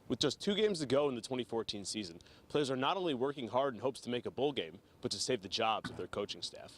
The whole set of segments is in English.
With just 2 games to go in the 2014 season, players are not only working hard in hopes to make a bowl game, but to save the jobs of their coaching staff.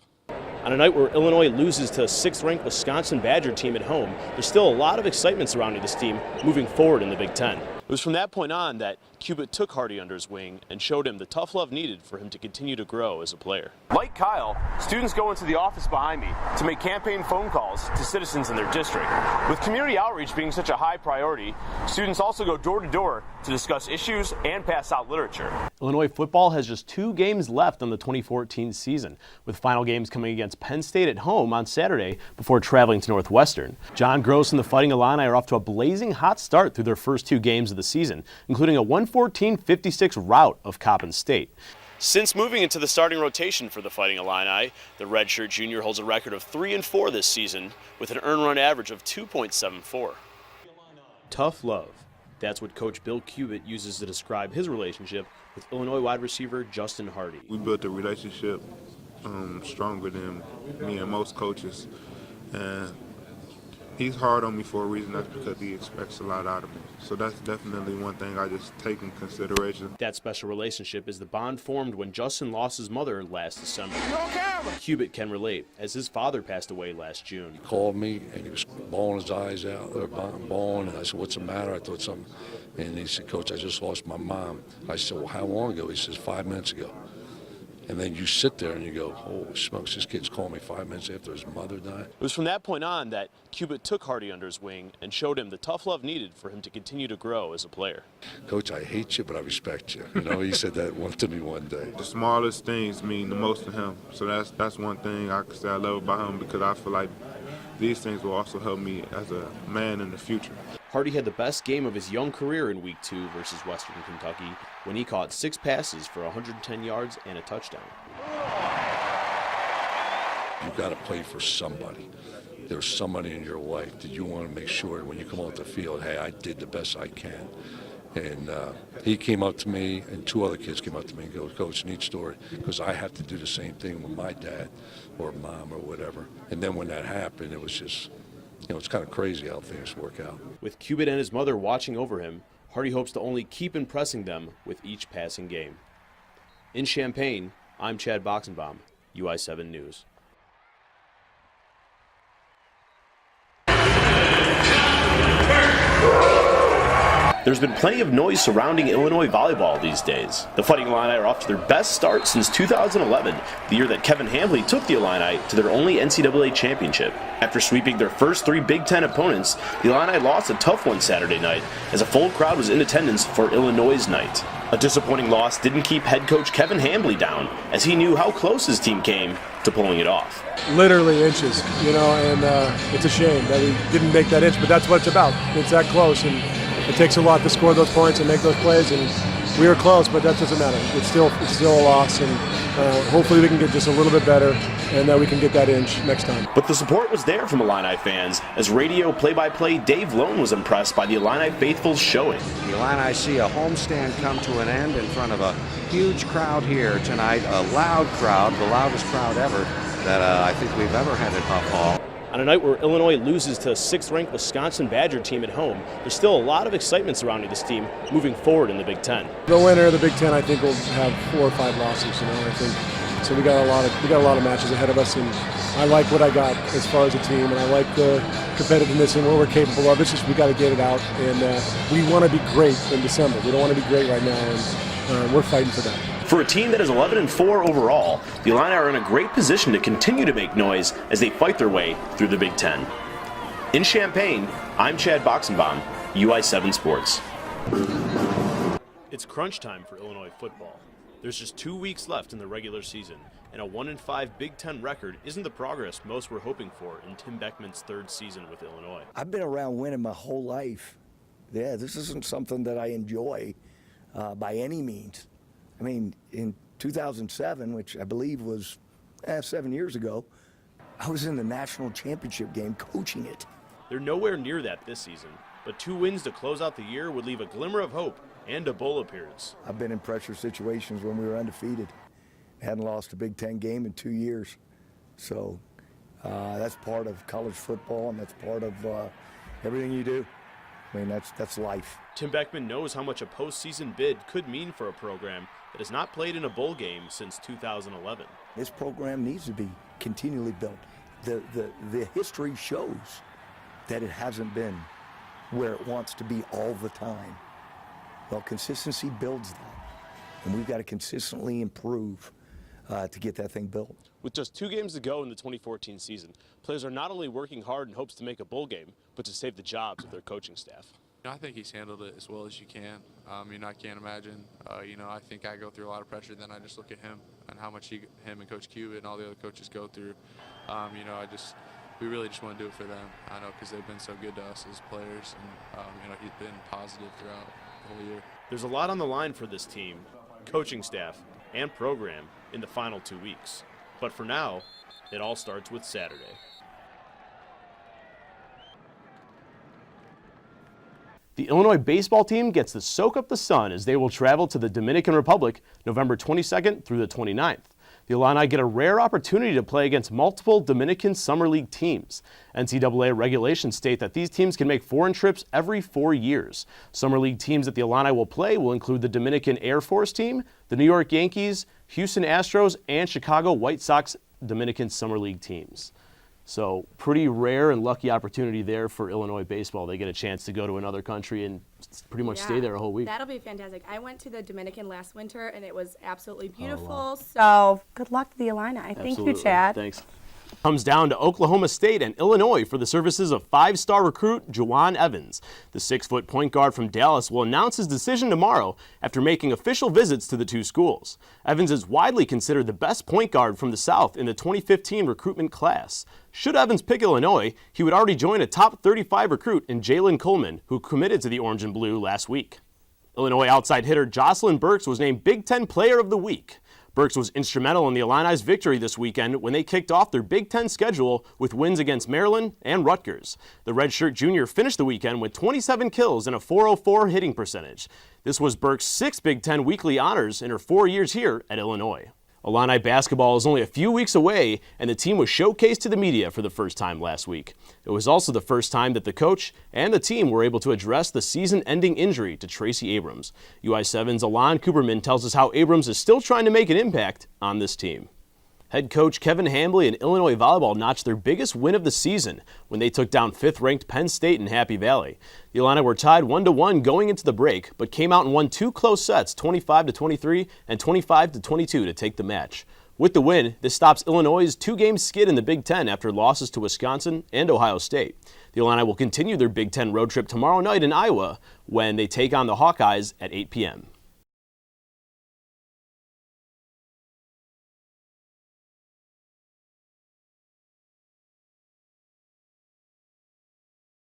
On a night where Illinois loses to a 6th-ranked Wisconsin Badger team at home, there's still a lot of excitement surrounding this team moving forward in the Big Ten. It was from that point on that Cubitt took Hardy under his wing and showed him the tough love needed for him to continue to grow as a player. Like Kyle, students go into the office behind me to make campaign phone calls to citizens in their district. With community outreach being such a high priority, students also go door to door to discuss issues and pass out literature. Illinois football has just 2 games left on the 2014 season, with final games coming against Penn State at home on Saturday before traveling to Northwestern. John Gross and the Fighting Illini are off to a blazing hot start through their first 2 games of the season, including a 114-56 rout of Coppin State. Since moving into the starting rotation for the Fighting Illini, the redshirt junior holds a record of 3-4 this season with an earned run average of 2.74. Tough love. That's what Coach Bill Cubitt uses to describe his relationship with Illinois wide receiver Justin Hardy. We built a relationship stronger than me and most coaches. And he's hard on me for a reason. That's because he expects a lot out of me. So that's definitely one thing I just take in consideration. That special relationship is the bond formed when Justin lost his mother last December. Cubitt can relate, as his father passed away last June. He called me and he was bawling his eyes out, or bawling, and I said, "What's the matter?" I thought something. And he said, "Coach, I just lost my mom." I said, "Well, how long ago?" He says, 5 minutes ago. And then you sit there and you go, "Holy smokes, this kid's calling me 5 minutes after his mother died." It was from that point on that Cubitt took Hardy under his wing and showed him the tough love needed for him to continue to grow as a player. "Coach, I hate you, but I respect you." You know, he said that to me one day. The smallest things mean the most to him. So that's one thing I can say I love about him, because I feel like these things will also help me as a man in the future. Hardy had the best game of his young career in Week 2 versus Western Kentucky when he caught 6 passes for 110 yards and a touchdown. You've got to play for somebody. There's somebody in your life that you want to make sure when you come off the field, hey, I did the best I can. And he came up to me, and 2 other kids came up to me and go, "Coach, neat story, because I have to do the same thing with my dad or mom or whatever." And then when that happened, it was just, you know, it's kind of crazy how things work out. With Cubitt and his mother watching over him, Hardy hopes to only keep impressing them with each passing game. In Champaign, I'm Chad Boxenbaum, UI-7 News. There's been plenty of noise surrounding Illinois volleyball these days. The Fighting Illini are off to their best start since 2011, the year that Kevin Hambly took the Illini to their only NCAA championship. After sweeping their first 3 Big Ten opponents, the Illini lost a tough one Saturday night, as a full crowd was in attendance for Illinois' night. A disappointing loss didn't keep head coach Kevin Hambly down, as he knew how close his team came to pulling it off. Literally inches, you know, and it's a shame that we didn't make that inch, but that's what it's about. It's that close, and it takes a lot to score those points and make those plays, and we were close, but that doesn't matter. It's still a loss, and hopefully we can get just a little bit better, and that we can get that inch next time. But the support was there from Illini fans, as radio play-by-play Dave Lone was impressed by the Illini faithful's showing. The Illini see a homestand come to an end in front of a huge crowd here tonight, a loud crowd, the loudest crowd ever that I think we've ever had at Huff Hall. On a night where Illinois loses to a 6th-ranked Wisconsin Badger team at home, there's still a lot of excitement surrounding this team moving forward in the Big Ten. The winner of the Big Ten, I think, will have 4 or 5 losses. You know, I think so. We got a lot of matches ahead of us, and I like what I got as far as a team, and I like the competitiveness and what we're capable of. It's just we got to get it out, and we want to be great in December. We don't want to be great right now, and we're fighting for that. For a team that is 11-4 overall, the Illini are in a great position to continue to make noise as they fight their way through the Big Ten. In Champaign, I'm Chad Boxenbaum, UI-7 Sports. It's crunch time for Illinois football. There's just 2 weeks left in the regular season, and a 1-5 Big Ten record isn't the progress most were hoping for in Tim Beckman's 3rd season with Illinois. I've been around winning my whole life. Yeah, this isn't something that I enjoy by any means. I mean, in 2007, which I believe was 7 years ago, I was in the national championship game coaching it. They're nowhere near that this season, but 2 wins to close out the year would leave a glimmer of hope and a bowl appearance. I've been in pressure situations when we were undefeated. Hadn't lost a Big Ten game in 2 years. So that's part of college football, and that's part of everything you do. I mean, that's life. Tim Beckman knows how much a postseason bid could mean for a program that has not played in a bowl game since 2011. This program needs to be continually built. The history shows that it hasn't been where it wants to be all the time. Well, consistency builds that, and we've got to consistently improve to get that thing built. With just 2 games to go in the 2014 season, players are not only working hard in hopes to make a bowl game, but to save the jobs of their coaching staff. I think he's handled it as well as you can. I can't imagine. I think I go through a lot of pressure. Then I just look at him and how much him and Coach Cuba and all the other coaches go through. We really just want to do it for them. I know because they've been so good to us as players, and he's been positive throughout the whole year. There's a lot on the line for this team, coaching staff, and program in the final 2 weeks. But for now, it all starts with Saturday. The Illinois baseball team gets to soak up the sun as they will travel to the Dominican Republic November 22nd through the 29th. The Illini get a rare opportunity to play against multiple Dominican Summer League teams. NCAA regulations state that these teams can make foreign trips every 4 years. Summer League teams that the Illini will play will include the Dominican Air Force team, the New York Yankees, Houston Astros, and Chicago White Sox Dominican Summer League teams. So pretty rare and lucky opportunity there for Illinois baseball. They get a chance to go to another country and pretty much stay there a whole week. That'll be fantastic. I went to the Dominican last winter, and it was absolutely beautiful. wow. So good luck to the Illini. Thank you, Chad. Thanks. Comes down to Oklahoma State and Illinois for the services of 5-star recruit Juwan Evans. The 6-foot point guard from Dallas will announce his decision tomorrow after making official visits to the 2 schools. Evans is widely considered the best point guard from the South in the 2015 recruitment class. Should Evans pick Illinois, he would already join a top 35 recruit in Jalen Coleman, who committed to the Orange and Blue last week. Illinois outside hitter Jocelyn Burks was named Big Ten Player of the Week. Burks was instrumental in the Illini's victory this weekend when they kicked off their Big Ten schedule with wins against Maryland and Rutgers. The redshirt junior finished the weekend with 27 kills and a .404 hitting percentage. This was Burks' 6th Big Ten weekly honors in her 4 years here at Illinois. Illini basketball is only a few weeks away, and the team was showcased to the media for the first time last week. It was also the first time that the coach and the team were able to address the season-ending injury to Tracy Abrams. UI-7's Alon Cooperman tells us how Abrams is still trying to make an impact on this team. Head coach Kevin Hambly and Illinois volleyball notched their biggest win of the season when they took down 5th-ranked Penn State in Happy Valley. The Illini were tied 1-1 going into the break, but came out and won 2 close sets, 25-23 and 25-22 to take the match. With the win, this stops Illinois' 2-game skid in the Big Ten after losses to Wisconsin and Ohio State. The Illini will continue their Big Ten road trip tomorrow night in Iowa when they take on the Hawkeyes at 8 p.m.